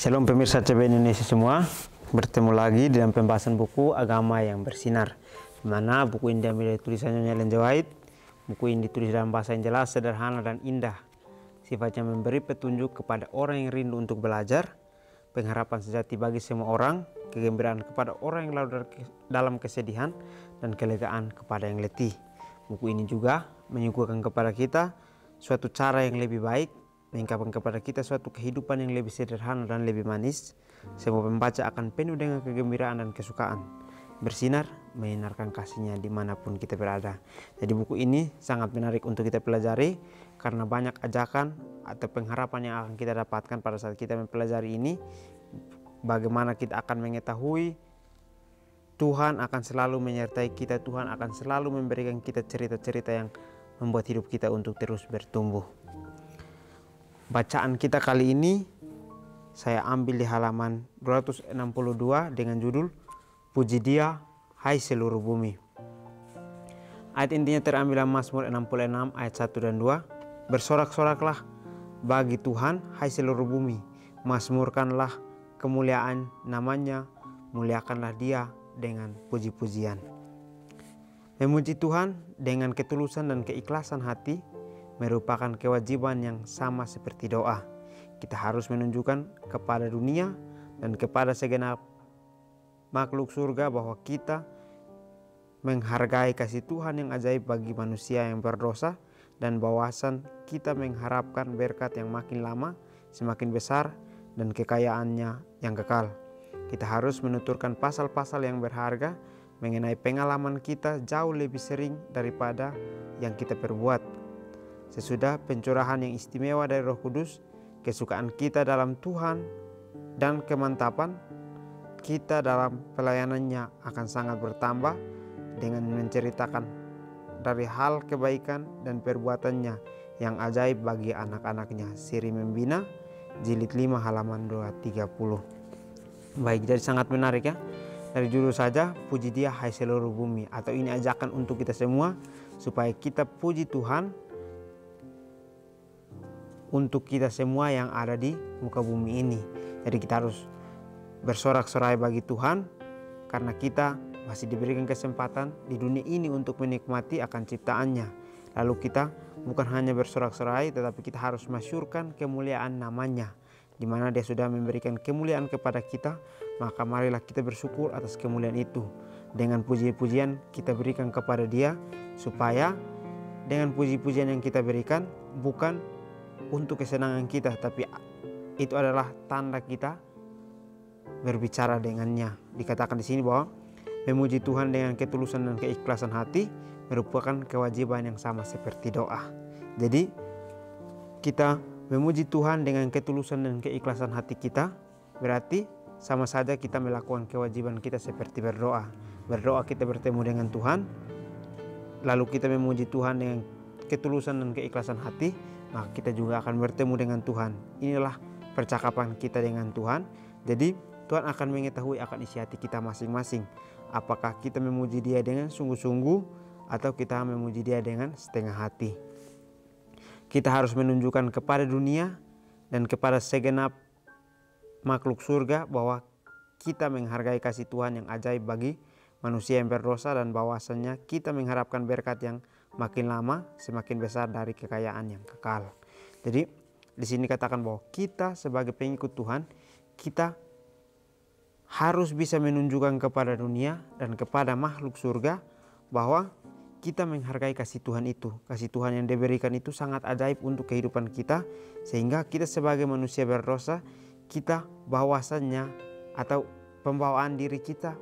Shalom pemirsa CB Indonesia semua, bertemu lagi dalam pembahasan buku Agama yang Bersinar, di mana buku ini diambil dari tulisan Nyonya Ellen G. White. Buku ini ditulis dalam bahasa yang jelas, sederhana, dan indah. Sifatnya memberi petunjuk kepada orang yang rindu untuk belajar, pengharapan sejati bagi semua orang, kegembiraan kepada orang yang larut dalam kesedihan, dan kelegaan kepada yang letih. Buku ini juga menyuguhkan kepada kita suatu cara yang lebih baik, mengungkapkan kepada kita suatu kehidupan yang lebih sederhana dan lebih manis. Semua pembaca akan penuh dengan kegembiraan dan kesukaan. Bersinar, menyinarkan kasihnya dimanapun kita berada. Jadi buku ini sangat menarik untuk kita pelajari, karena banyak ajakan atau pengharapan yang akan kita dapatkan pada saat kita mempelajari ini. Bagaimana kita akan mengetahui Tuhan akan selalu menyertai kita, Tuhan akan selalu memberikan kita cerita-cerita yang membuat hidup kita untuk terus bertumbuh. Bacaan kita kali ini saya ambil di halaman 262 dengan judul Puji Dia, Hai Seluruh Bumi. Ayat intinya terambil dalam Mazmur 66 ayat 1 dan 2. Bersorak-soraklah bagi Tuhan, hai seluruh bumi. Mazmurkanlah kemuliaan namanya, muliakanlah Dia dengan puji-pujian. Memuji Tuhan dengan ketulusan dan keikhlasan hati merupakan kewajiban yang sama seperti doa. Kita harus menunjukkan kepada dunia dan kepada segenap makhluk surga bahwa kita menghargai kasih Tuhan yang ajaib bagi manusia yang berdosa, dan bahwasan kita mengharapkan berkat yang makin lama semakin besar dan kekayaannya yang kekal. Kita harus menuturkan pasal-pasal yang berharga mengenai pengalaman kita jauh lebih sering daripada yang kita perbuat. Sesudah pencurahan yang istimewa dari Roh Kudus, kesukaan kita dalam Tuhan dan kemantapan kita dalam pelayanannya akan sangat bertambah dengan menceritakan dari hal kebaikan dan perbuatannya yang ajaib bagi anak-anaknya. Siri Membina, jilid 5 halaman 230. Baik, jadi sangat menarik ya. Dari judul saja, Puji Dia, Hai Seluruh Bumi. Atau ini ajakan untuk kita semua supaya kita puji Tuhan untuk kita semua yang ada di muka bumi ini. Jadi kita harus bersorak-sorai bagi Tuhan, karena kita masih diberikan kesempatan di dunia ini untuk menikmati akan ciptaannya. Lalu kita bukan hanya bersorak-sorai, tetapi kita harus masyurkan kemuliaan namanya, di mana Dia sudah memberikan kemuliaan kepada kita. Maka marilah kita bersyukur atas kemuliaan itu. Dengan puji-pujian kita berikan kepada Dia, supaya dengan puji-pujian yang kita berikan bukan untuk kesenangan kita, tapi itu adalah tanda kita berbicara dengannya. Dikatakan di sini bahwa memuji Tuhan dengan ketulusan dan keikhlasan hati merupakan kewajiban yang sama seperti doa. Jadi kita memuji Tuhan dengan ketulusan dan keikhlasan hati kita, berarti sama saja kita melakukan kewajiban kita seperti berdoa. Berdoa kita bertemu dengan Tuhan, lalu kita memuji Tuhan dengan ketulusan dan keikhlasan hati, maka kita juga akan bertemu dengan Tuhan. Inilah percakapan kita dengan Tuhan. Jadi Tuhan akan mengetahui akan isi hati kita masing-masing. Apakah kita memuji Dia dengan sungguh-sungguh atau kita memuji Dia dengan setengah hati. Kita harus menunjukkan kepada dunia dan kepada segenap makhluk surga bahwa kita menghargai kasih Tuhan yang ajaib bagi manusia yang berdosa, dan bahwasannya kita mengharapkan berkat yang makin lama semakin besar dari kekayaan yang kekal. Jadi di sini katakan bahwa kita sebagai pengikut Tuhan, kita harus bisa menunjukkan kepada dunia dan kepada makhluk surga bahwa kita menghargai kasih Tuhan itu. Kasih Tuhan yang diberikan itu sangat ajaib untuk kehidupan kita, sehingga kita sebagai manusia berdosa, kita bahwasannya atau pembawaan diri kita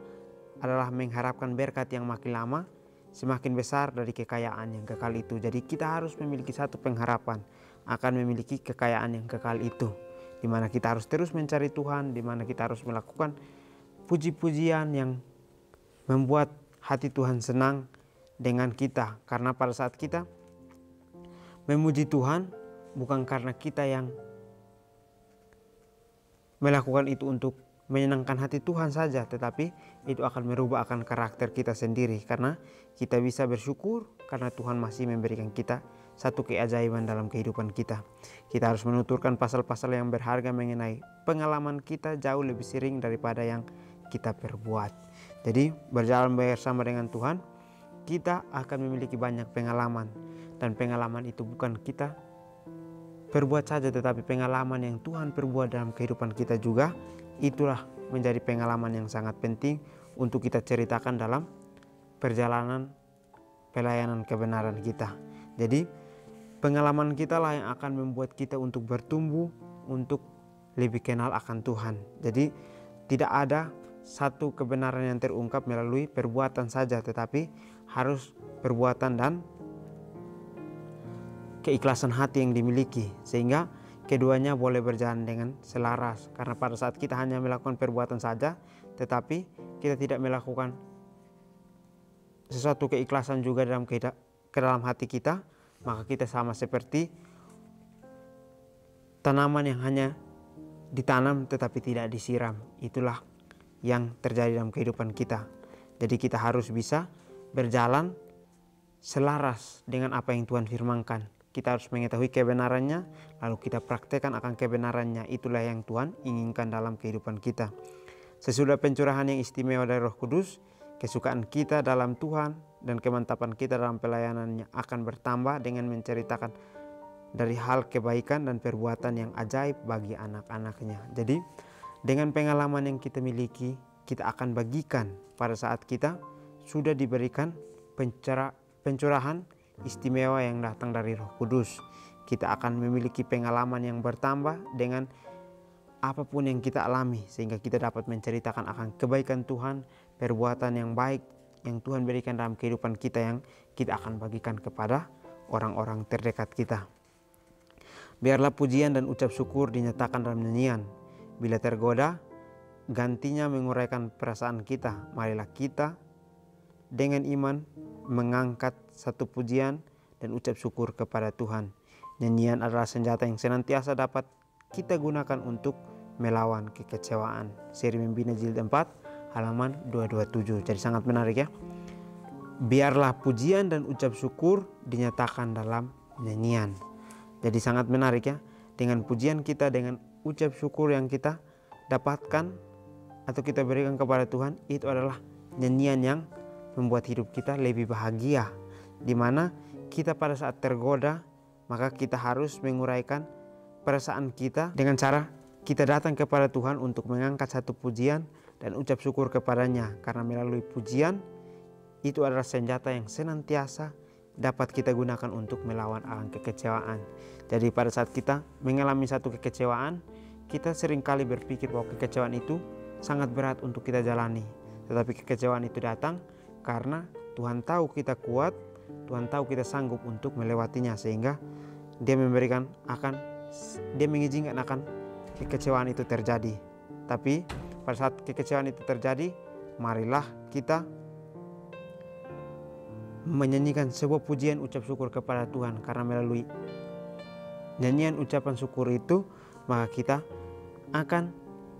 adalah mengharapkan berkat yang makin lama semakin besar dari kekayaan yang kekal itu. Jadi kita harus memiliki satu pengharapan akan memiliki kekayaan yang kekal itu, di mana kita harus terus mencari Tuhan, di mana kita harus melakukan puji-pujian yang membuat hati Tuhan senang dengan kita. Karena pada saat kita memuji Tuhan, bukan karena kita yang melakukan itu untuk menyenangkan hati Tuhan saja, tetapi itu akan merubah akan karakter kita sendiri, karena kita bisa bersyukur karena Tuhan masih memberikan kita satu keajaiban dalam kehidupan kita. Kita harus menuturkan pasal-pasal yang berharga mengenai pengalaman kita jauh lebih sering daripada yang kita perbuat. Jadi berjalan bersama dengan Tuhan, kita akan memiliki banyak pengalaman, dan pengalaman itu bukan kita perbuat saja, tetapi pengalaman yang Tuhan perbuat dalam kehidupan kita juga. Itulah menjadi pengalaman yang sangat penting untuk kita ceritakan dalam perjalanan pelayanan kebenaran kita. Jadi pengalaman kita lah yang akan membuat kita untuk bertumbuh, untuk lebih kenal akan Tuhan. Jadi tidak ada satu kebenaran yang terungkap melalui perbuatan saja, tetapi harus perbuatan dan keikhlasan hati yang dimiliki, sehingga keduanya boleh berjalan dengan selaras. Karena pada saat kita hanya melakukan perbuatan saja, tetapi kita tidak melakukan sesuatu keikhlasan juga dalam ke dalam hati kita, maka kita sama seperti tanaman yang hanya ditanam tetapi tidak disiram. Itulah yang terjadi dalam kehidupan kita. Jadi kita harus bisa berjalan selaras dengan apa yang Tuhan firmankan. Kita harus mengetahui kebenarannya, lalu kita praktekkan akan kebenarannya. Itulah yang Tuhan inginkan dalam kehidupan kita. Sesudah pencurahan yang istimewa dari Roh Kudus, kesukaan kita dalam Tuhan dan kemantapan kita dalam pelayanannya akan bertambah dengan menceritakan dari hal kebaikan dan perbuatan yang ajaib bagi anak-anaknya. Jadi dengan pengalaman yang kita miliki, kita akan bagikan pada saat kita sudah diberikan pencurahan istimewa yang datang dari Roh Kudus. Kita akan memiliki pengalaman yang bertambah dengan apapun yang kita alami, sehingga kita dapat menceritakan akan kebaikan Tuhan, perbuatan yang baik yang Tuhan berikan dalam kehidupan kita, yang kita akan bagikan kepada orang-orang terdekat kita. Biarlah pujian dan ucap syukur dinyatakan dalam nyanyian. Bila tergoda, gantinya menguraikan perasaan kita. Marilah kita dengan iman mengangkat satu pujian dan ucap syukur kepada Tuhan. Nyanyian adalah senjata yang senantiasa dapat kita gunakan untuk melawan kekecewaan. Seri Membina Jilid 4 halaman 227. Jadi sangat menarik ya. Biarlah pujian dan ucap syukur dinyatakan dalam nyanyian. Jadi sangat menarik ya. Dengan pujian kita, dengan ucap syukur yang kita dapatkan atau kita berikan kepada Tuhan, itu adalah nyanyian yang membuat hidup kita lebih bahagia, di mana kita pada saat tergoda, maka kita harus menguraikan perasaan kita dengan cara kita datang kepada Tuhan untuk mengangkat satu pujian dan ucap syukur kepadanya. Karena melalui pujian itu adalah senjata yang senantiasa dapat kita gunakan untuk melawan akan kekecewaan. Jadi pada saat kita mengalami satu kekecewaan, kita seringkali berpikir bahwa kekecewaan itu sangat berat untuk kita jalani. Tetapi kekecewaan itu datang karena Tuhan tahu kita kuat, Tuhan tahu kita sanggup untuk melewatinya, sehingga Dia mengizinkan akan kekecewaan itu terjadi. Tapi pada saat kekecewaan itu terjadi, marilah kita menyanyikan sebuah pujian ucap syukur kepada Tuhan. Karena melalui nyanyian ucapan syukur itu, maka kita akan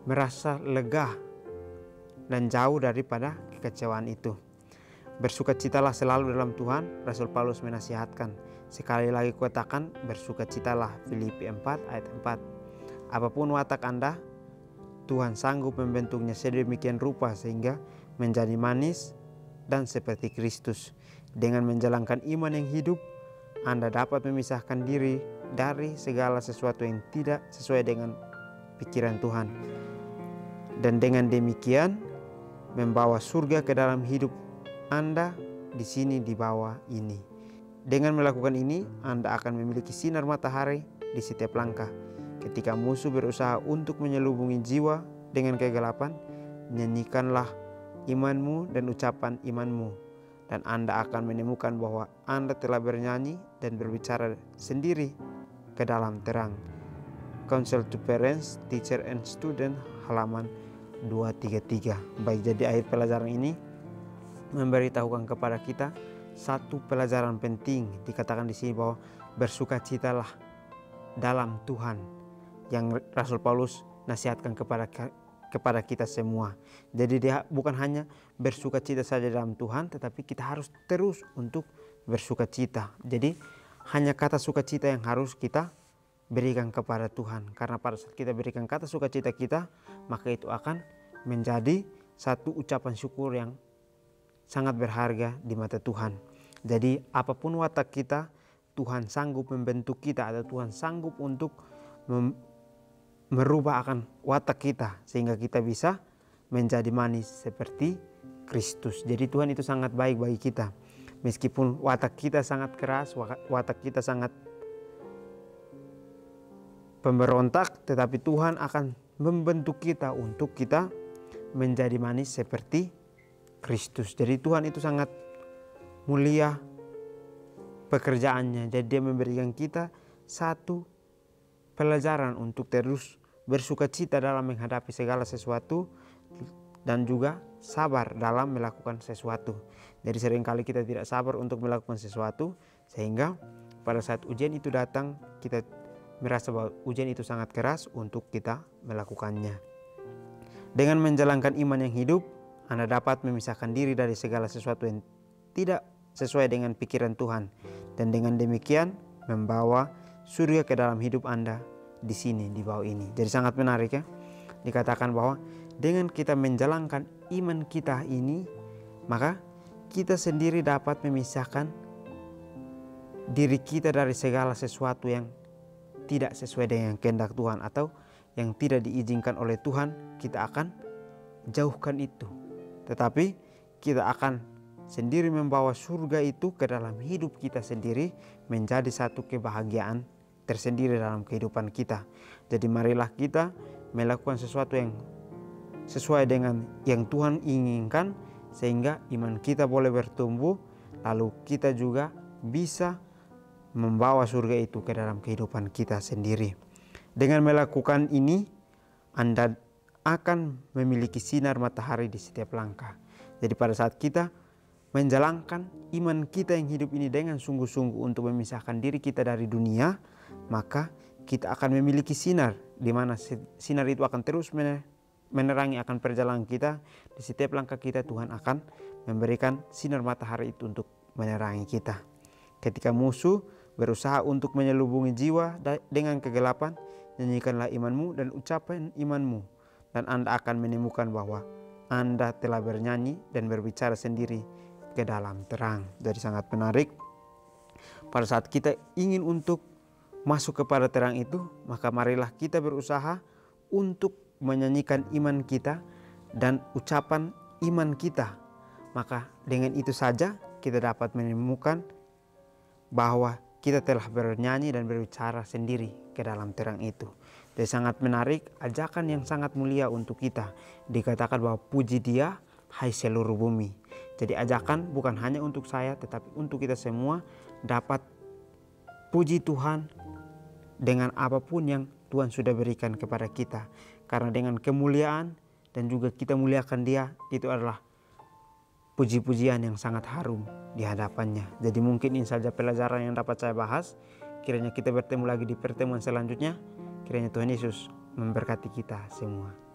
merasa lega dan jauh daripada kekecewaan itu. Bersukacitalah selalu dalam Tuhan, Rasul Paulus menasihatkan. Sekali lagi katakan, bersukacitalah. Filipi 4 ayat 4. Apapun watak Anda, Tuhan sanggup membentuknya sedemikian rupa sehingga menjadi manis dan seperti Kristus. Dengan menjalankan iman yang hidup, Anda dapat memisahkan diri dari segala sesuatu yang tidak sesuai dengan pikiran Tuhan. Dan dengan demikian membawa surga ke dalam hidup Anda di sini di bawah ini. Dengan melakukan ini, Anda akan memiliki sinar matahari di setiap langkah. Ketika musuh berusaha untuk menyelubungi jiwa dengan kegelapan, nyanyikanlah imanmu dan ucapan imanmu, dan Anda akan menemukan bahwa Anda telah bernyanyi dan berbicara sendiri ke dalam terang. Counsel to Parents, Teacher and Student halaman 233. Baik, jadi akhir pelajaran ini memberitahukan kepada kita satu pelajaran penting. Dikatakan di sini bahwa bersukacitalah dalam Tuhan, yang Rasul Paulus nasihatkan kepada kepada kita semua. Jadi dia bukan hanya bersuka cita saja dalam Tuhan, tetapi kita harus terus untuk bersuka cita. Jadi hanya kata sukacita yang harus kita berikan kepada Tuhan. Karena pada saat kita berikan kata sukacita kita, maka itu akan menjadi satu ucapan syukur yang sangat berharga di mata Tuhan. Jadi apapun watak kita, Tuhan sanggup membentuk kita atau Tuhan sanggup untuk merubah akan watak kita sehingga kita bisa menjadi manis seperti Kristus. Jadi Tuhan itu sangat baik bagi kita. Meskipun watak kita sangat keras, watak kita sangat pemberontak, tetapi Tuhan akan membentuk kita untuk kita menjadi manis seperti Kristus. Jadi Tuhan itu sangat mulia pekerjaannya. Jadi dia memberikan kita satu pelajaran untuk terus bersuka cita dalam menghadapi segala sesuatu dan juga sabar dalam melakukan sesuatu. Jadi seringkali kita tidak sabar untuk melakukan sesuatu sehingga pada saat ujian itu datang kita merasa bahwa ujian itu sangat keras untuk kita melakukannya. Dengan menjalankan iman yang hidup, Anda dapat memisahkan diri dari segala sesuatu yang tidak sesuai dengan pikiran Tuhan dan dengan demikian membawa surga ke dalam hidup Anda di sini, di bawah ini. Jadi sangat menarik ya. Dikatakan bahwa dengan kita menjalankan iman kita ini, maka kita sendiri dapat memisahkan diri kita dari segala sesuatu yang tidak sesuai dengan kehendak Tuhan atau yang tidak diizinkan oleh Tuhan. Kita akan jauhkan itu. Tetapi kita akan sendiri membawa surga itu ke dalam hidup kita sendiri, menjadi satu kebahagiaan tersendiri dalam kehidupan kita. Jadi marilah kita melakukan sesuatu yang sesuai dengan yang Tuhan inginkan sehingga iman kita boleh bertumbuh, lalu kita juga bisa membawa surga itu ke dalam kehidupan kita sendiri. Dengan melakukan ini, Anda akan memiliki sinar matahari di setiap langkah. Jadi pada saat kita menjalankan iman kita yang hidup ini dengan sungguh-sungguh untuk memisahkan diri kita dari dunia, maka kita akan memiliki sinar, di mana sinar itu akan terus menerangi akan perjalanan kita. Di setiap langkah kita Tuhan akan memberikan sinar matahari itu untuk menerangi kita. Ketika musuh berusaha untuk menyelubungi jiwa dengan kegelapan, nyanyikanlah imanmu dan ucapan imanmu, dan Anda akan menemukan bahwa Anda telah bernyanyi dan berbicara sendiri ke dalam terang. Jadi sangat menarik. Pada saat kita ingin untuk masuk kepada terang itu, maka marilah kita berusaha untuk menyanyikan iman kita dan ucapan iman kita. Maka dengan itu saja kita dapat menemukan bahwa kita telah bernyanyi dan berbicara sendiri ke dalam terang itu. Jadi sangat menarik, ajakan yang sangat mulia untuk kita. Dikatakan bahwa puji Dia hai seluruh bumi. Jadi ajakan bukan hanya untuk saya, tetapi untuk kita semua dapat puji Tuhan dengan apapun yang Tuhan sudah berikan kepada kita. Karena dengan kemuliaan dan juga kita muliakan Dia, itu adalah puji-pujian yang sangat harum di hadapannya. Jadi mungkin ini saja pelajaran yang dapat saya bahas. Kiranya kita bertemu lagi di pertemuan selanjutnya. Kiranya Tuhan Yesus memberkati kita semua.